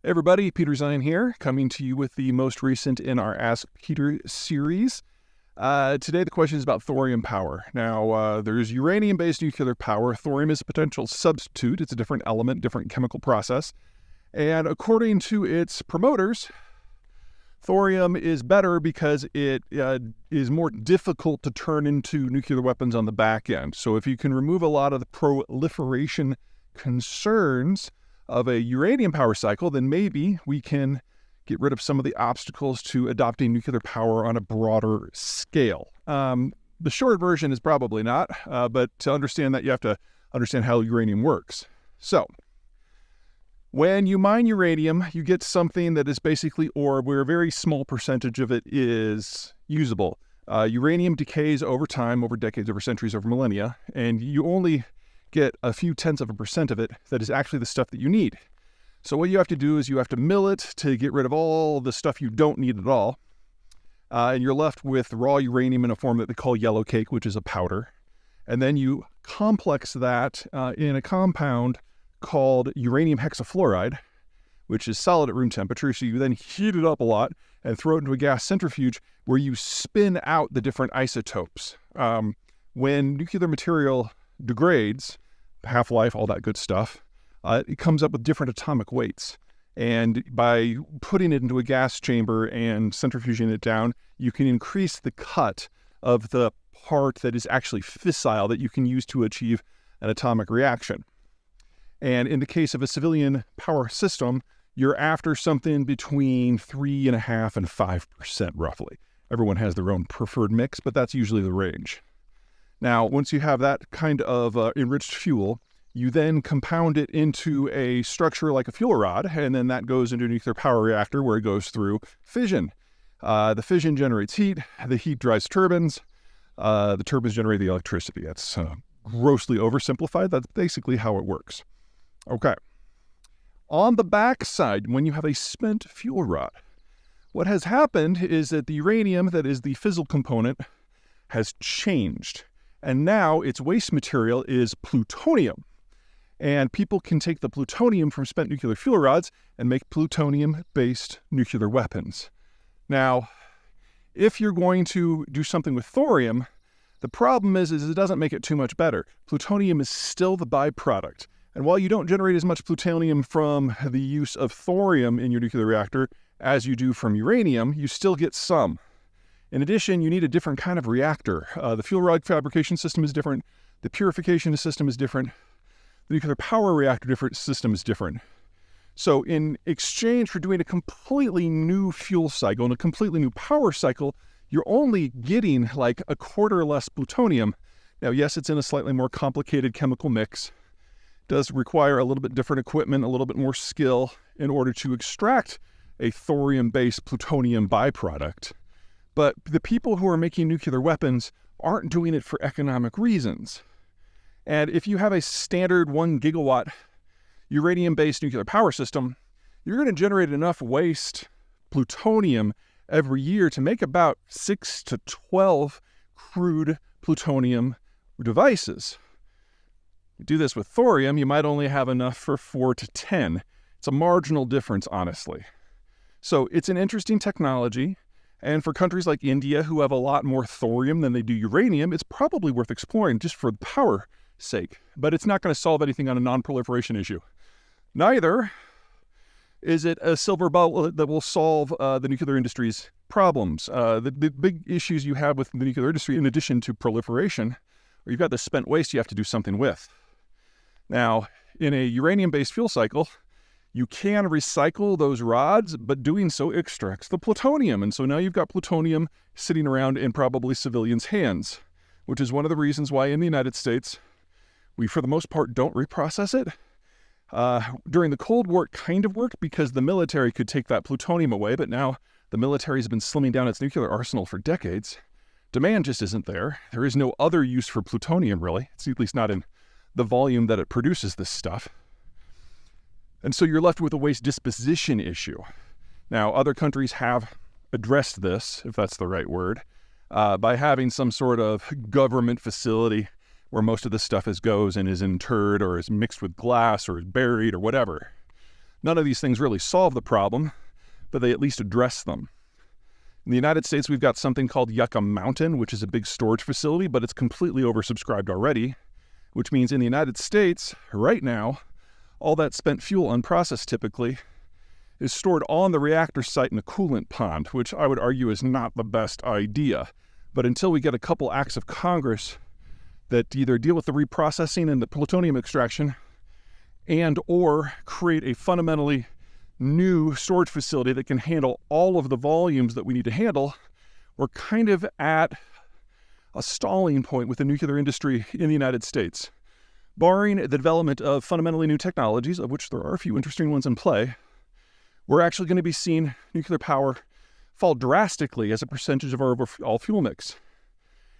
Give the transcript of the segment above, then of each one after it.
Hey everybody, Peter Zeihan here, coming to you with the most recent in our Ask Peter series. Today the question is about thorium power. Now, there's uranium-based nuclear power. Thorium is a potential substitute. It's a different element, different chemical process. And according to its promoters, thorium is better because it is more difficult to turn into nuclear weapons on the back end. So if you can remove a lot of the proliferation concerns of a uranium power cycle, then maybe we can get rid of some of the obstacles to adopting nuclear power on a broader scale. The short version is probably not, but to understand that, you have to understand how uranium works. So, when you mine uranium, you get something that is basically ore where a very small percentage of it is usable. Uranium decays over time, over decades, over centuries, over millennia, and you only get a few tenths of a percent of it that is actually the stuff that you need. So what you have to do is you have to mill it to get rid of all the stuff you don't need at all. And you're left with raw uranium in a form that they call yellow cake, which is a powder. And then you complex that in a compound called uranium hexafluoride, which is solid at room temperature. So you then heat it up a lot and throw it into a gas centrifuge where you spin out the different isotopes. When nuclear material degrades, half-life, all that good stuff, it comes up with different atomic weights. And by putting it into a gas chamber and centrifuging it down, you can increase the cut of the part that is actually fissile that you can use to achieve an atomic reaction. And in the case of a civilian power system, you're after something between 3.5% and 5% roughly. Everyone has their own preferred mix, but that's usually the range. Now, once you have that kind of enriched fuel, you then compound it into a structure like a fuel rod, and then that goes into a nuclear power reactor where it goes through fission. The fission generates heat, the heat drives turbines, the turbines generate the electricity. That's grossly oversimplified. That's basically how it works. Okay. On the backside, when you have a spent fuel rod, what has happened is that the uranium that is the fissile component has changed. And now its waste material is plutonium. And people can take the plutonium from spent nuclear fuel rods and make plutonium-based nuclear weapons. Now, if you're going to do something with thorium, the problem is it doesn't make it too much better. Plutonium is still the byproduct. And while you don't generate as much plutonium from the use of thorium in your nuclear reactor as you do from uranium, you still get some. In addition, you need a different kind of reactor. The fuel rod fabrication system is different. The purification system is different. The nuclear power reactor system is different. So in exchange for doing a completely new fuel cycle and a completely new power cycle, you're only getting like a quarter less plutonium. Now, yes, it's in a slightly more complicated chemical mix. It does require a little bit different equipment, a little bit more skill in order to extract a thorium-based plutonium byproduct. But the people who are making nuclear weapons aren't doing it for economic reasons. And if you have a standard 1 gigawatt uranium-based nuclear power system, you're going to generate enough waste plutonium every year to make about 6 to 12 crude plutonium devices. You do this with thorium, you might only have enough for 4 to 10. It's a marginal difference, honestly. So it's an interesting technology. And for countries like India, who have a lot more thorium than they do uranium, it's probably worth exploring just for the power sake. But it's not going to solve anything on a non-proliferation issue. Neither is it a silver bullet that will solve the nuclear industry's problems. The big issues you have with the nuclear industry, in addition to proliferation, are you've got the spent waste you have to do something with. Now, in a uranium-based fuel cycle, you can recycle those rods, but doing so extracts the plutonium. And so now you've got plutonium sitting around in probably civilians' hands, which is one of the reasons why in the United States, we, for the most part, don't reprocess it. During the Cold War, it kind of worked because the military could take that plutonium away, but now the military has been slimming down its nuclear arsenal for decades. Demand just isn't there. There is no other use for plutonium, really. It's at least not in the volume that it produces this stuff. And so you're left with a waste disposition issue. Now, other countries have addressed this, if that's the right word, by having some sort of government facility where most of the stuff goes and is interred or is mixed with glass or is buried or whatever. None of these things really solve the problem, but they at least address them. In the United States, we've got something called Yucca Mountain, which is a big storage facility, but it's completely oversubscribed already, which means in the United States, right now, all that spent fuel, unprocessed typically, is stored on the reactor site in a coolant pond, which I would argue is not the best idea. But until we get a couple acts of Congress that either deal with the reprocessing and the plutonium extraction and or create a fundamentally new storage facility that can handle all of the volumes that we need to handle, we're kind of at a stalling point with the nuclear industry in the United States. Barring the development of fundamentally new technologies, of which there are a few interesting ones in play, we're actually going to be seeing nuclear power fall drastically as a percentage of our overall fuel mix.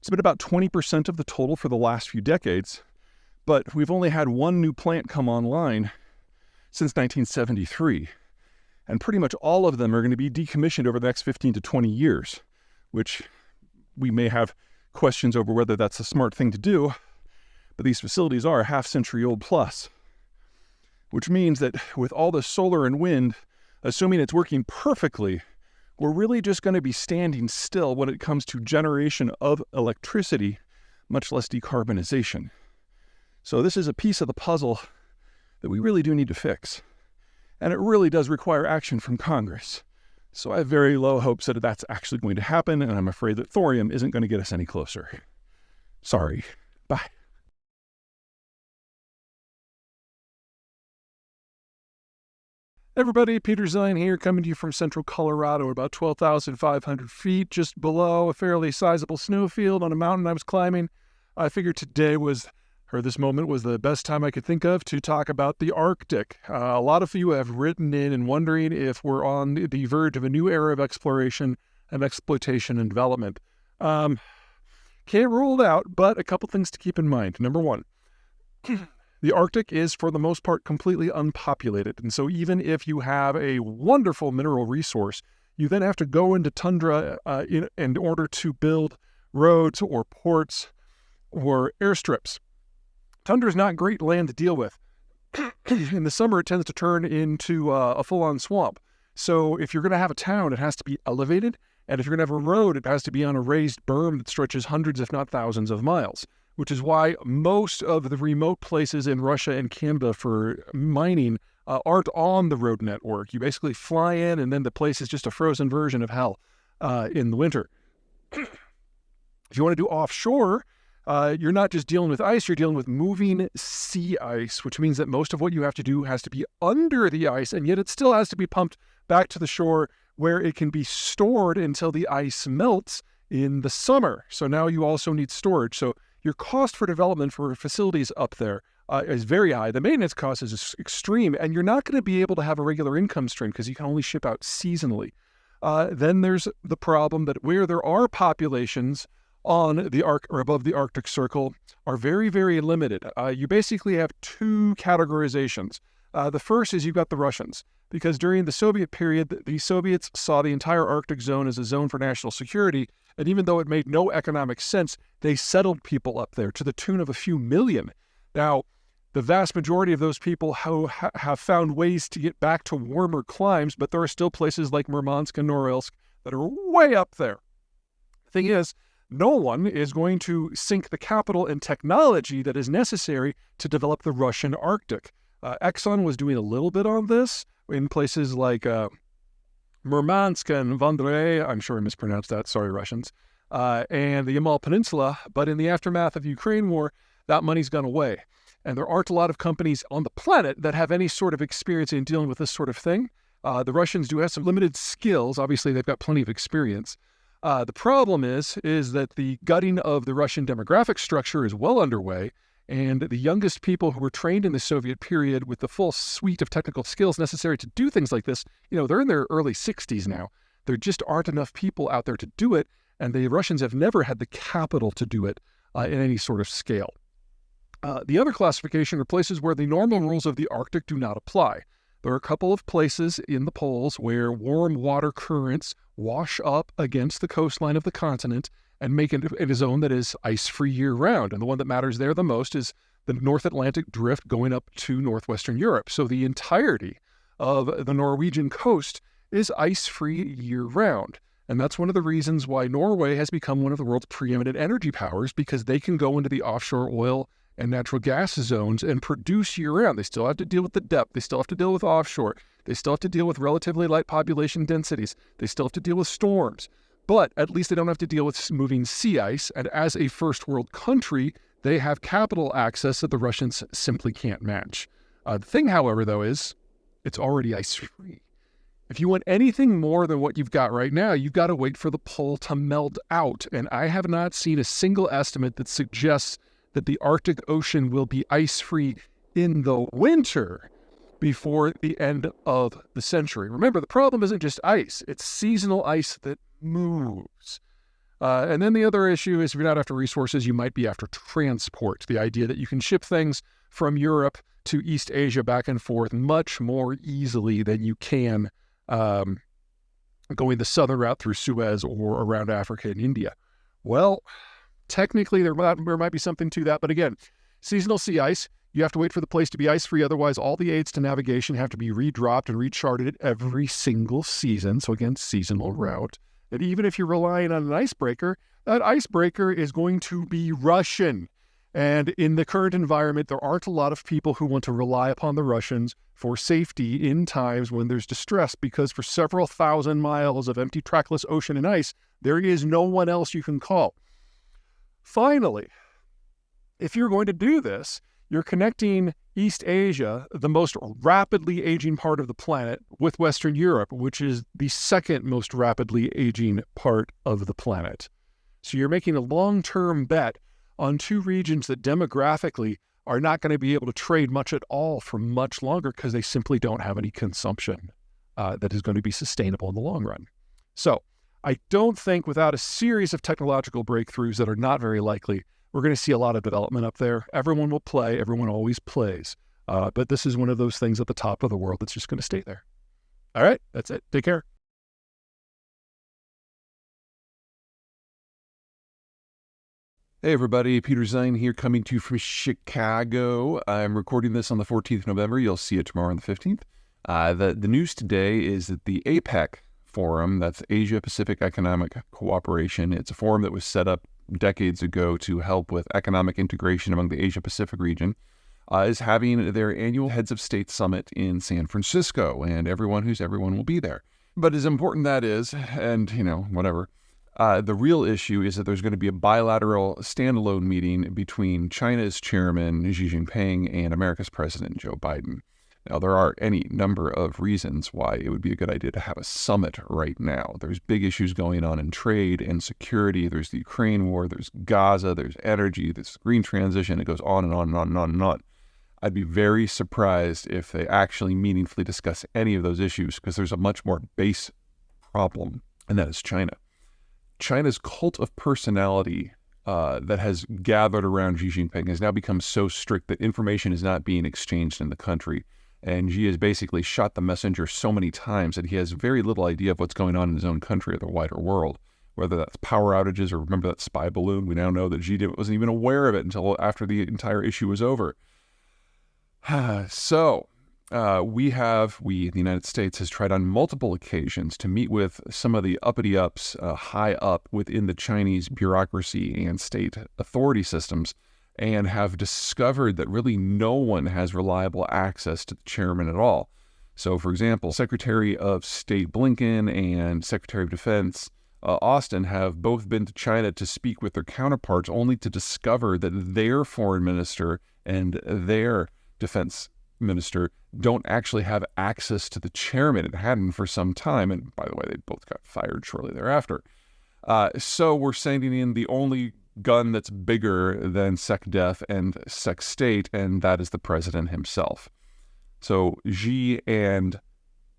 It's been about 20% of the total for the last few decades, but we've only had one new plant come online since 1973. And pretty much all of them are going to be decommissioned over the next 15 to 20 years, which we may have questions over whether that's a smart thing to do, but these facilities are a half-century old plus, which means that with all the solar and wind, assuming it's working perfectly, we're really just going to be standing still when it comes to generation of electricity, much less decarbonization. So this is a piece of the puzzle that we really do need to fix. And it really does require action from Congress. So I have very low hopes that that's actually going to happen, and I'm afraid that thorium isn't going to get us any closer. Sorry. Bye. Everybody, Peter Zeihan here, coming to you from central Colorado, about 12,500 feet, just below a fairly sizable snowfield on a mountain I was climbing. I figured this moment was the best time I could think of to talk about the Arctic. A lot of you have written in and wondering if we're on the verge of a new era of exploration and exploitation and development. Can't rule it out, but a couple things to keep in mind. Number one, the Arctic is, for the most part, completely unpopulated. And so even if you have a wonderful mineral resource, you then have to go into tundra in order to build roads or ports or airstrips. Tundra is not great land to deal with. In the summer, it tends to turn into a full-on swamp. So if you're going to have a town, it has to be elevated. And if you're going to have a road, it has to be on a raised berm that stretches hundreds, if not thousands of miles, which is why most of the remote places in Russia and Canada for mining aren't on the road network. You basically fly in, and then the place is just a frozen version of hell in the winter. If you want to do offshore, you're not just dealing with ice, you're dealing with moving sea ice, which means that most of what you have to do has to be under the ice, and yet it still has to be pumped back to the shore where it can be stored until the ice melts in the summer. So now you also need storage. So your cost for development for facilities up there is very high. The maintenance cost is extreme, and you're not going to be able to have a regular income stream because you can only ship out seasonally. Then there's the problem that where there are populations on the or above the Arctic Circle are very, very limited. You basically have two categorizations. The first is you've got the Russians, because during the Soviet period, the Soviets saw the entire Arctic zone as a zone for national security, and even though it made no economic sense, they settled people up there to the tune of a few million. Now, the vast majority of those people have found ways to get back to warmer climes, but there are still places like Murmansk and Norilsk that are way up there. The thing is, no one is going to sink the capital and technology that is necessary to develop the Russian Arctic. Exxon was doing a little bit on this in places like Murmansk and Vendré, I'm sure I mispronounced that, sorry Russians, and the Yamal Peninsula, but in the aftermath of the Ukraine war, that money's gone away. And there aren't a lot of companies on the planet that have any sort of experience in dealing with this sort of thing. The Russians do have some limited skills. Obviously, they've got plenty of experience. The problem is that the gutting of the Russian demographic structure is well underway, and the youngest people who were trained in the Soviet period with the full suite of technical skills necessary to do things like this, they're in their early 60s now. There just aren't enough people out there to do it, and the Russians have never had the capital to do it in any sort of scale. The other classification are places where the normal rules of the Arctic do not apply. There are a couple of places in the poles where warm water currents wash up against the coastline of the continent and make it a zone that is ice-free year-round. And the one that matters there the most is the North Atlantic drift going up to northwestern Europe. So the entirety of the Norwegian coast is ice-free year-round. And that's one of the reasons why Norway has become one of the world's preeminent energy powers, because they can go into the offshore oil and natural gas zones and produce year-round. They still have to deal with the depth. They still have to deal with offshore. They still have to deal with relatively light population densities. They still have to deal with storms. But at least they don't have to deal with moving sea ice. And as a first world country, they have capital access that the Russians simply can't match. The thing, however, though, is it's already ice-free. If you want anything more than what you've got right now, you've got to wait for the pole to melt out. And I have not seen a single estimate that suggests that the Arctic Ocean will be ice-free in the winter before the end of the century. Remember, the problem isn't just ice. It's seasonal ice that moves. And then the other issue is if you're not after resources, you might be after transport. The idea that you can ship things from Europe to East Asia back and forth much more easily than you can going the southern route through Suez or around Africa and India. Well, technically there might be something to that, but again, seasonal sea ice, you have to wait for the place to be ice-free. Otherwise, all the aids to navigation have to be redropped and recharted every single season. So again, seasonal route. And even if you're relying on an icebreaker, that icebreaker is going to be Russian. And in the current environment, there aren't a lot of people who want to rely upon the Russians for safety in times when there's distress, because for several thousand miles of empty trackless ocean and ice, there is no one else you can call. Finally, if you're going to do this, you're connecting East Asia, the most rapidly aging part of the planet, with Western Europe, which is the second most rapidly aging part of the planet. So you're making a long-term bet on two regions that demographically are not going to be able to trade much at all for much longer because they simply don't have any consumption that is going to be sustainable in the long run. So I don't think without a series of technological breakthroughs that are not very likely, we're going to see a lot of development up there. Everyone will play. Everyone always plays. But this is one of those things at the top of the world that's just going to stay there. All right, that's it. Take care. Hey everybody, Peter Zeihan here, coming to you from Chicago. I'm recording this on the 14th of November. You'll see it tomorrow on the 15th. The news today is that the APEC Forum, that's Asia Pacific Economic Cooperation, it's a forum that was set up decades ago to help with economic integration among the Asia Pacific region, is having their annual Heads of State Summit in San Francisco, and everyone will be there. But as important that is, and whatever, the real issue is that there's going to be a bilateral standalone meeting between China's chairman, Xi Jinping, and America's President, Joe Biden. Now, there are any number of reasons why it would be a good idea to have a summit right now. There's big issues going on in trade and security. There's the Ukraine war. There's Gaza. There's energy. There's green transition. It goes on and on and on and on and on. I'd be very surprised if they actually meaningfully discuss any of those issues, because there's a much more base problem, and that is China. China's cult of personality that has gathered around Xi Jinping has now become so strict that information is not being exchanged in the country. And Xi has basically shot the messenger so many times that he has very little idea of what's going on in his own country or the wider world, whether that's power outages or remember that spy balloon. We now know that Xi wasn't even aware of it until after the entire issue was over. So we, the United States, has tried on multiple occasions to meet with some of the uppity-ups high up within the Chinese bureaucracy and state authority systems, and have discovered that really no one has reliable access to the chairman at all. So, for example, Secretary of State Blinken and Secretary of Defense Austin have both been to China to speak with their counterparts, only to discover that their foreign minister and their defense minister don't actually have access to the chairman. It hadn't for some time, and by the way, they both got fired shortly thereafter. So we're sending in the only gun that's bigger than SecDef and SecState, and that is the president himself. So Xi and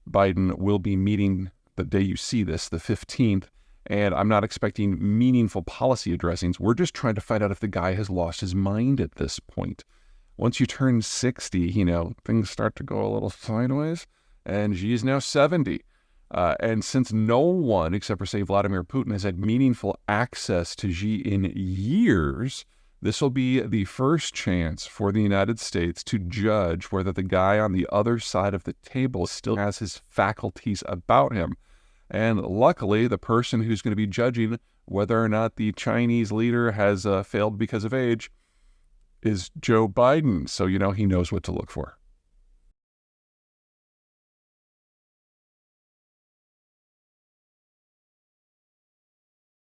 Biden will be meeting the day you see this, the 15th, and I'm not expecting meaningful policy addressings. We're just trying to find out if the guy has lost his mind at this point. Once you turn 60, things start to go a little sideways, and Xi is now 70. And since no one, except for, say, Vladimir Putin, has had meaningful access to Xi in years, This will be the first chance for the United States to judge whether the guy on the other side of the table still has his faculties about him. And luckily, the person who's going to be judging whether or not the Chinese leader has failed because of age is Joe Biden. So, he knows what to look for.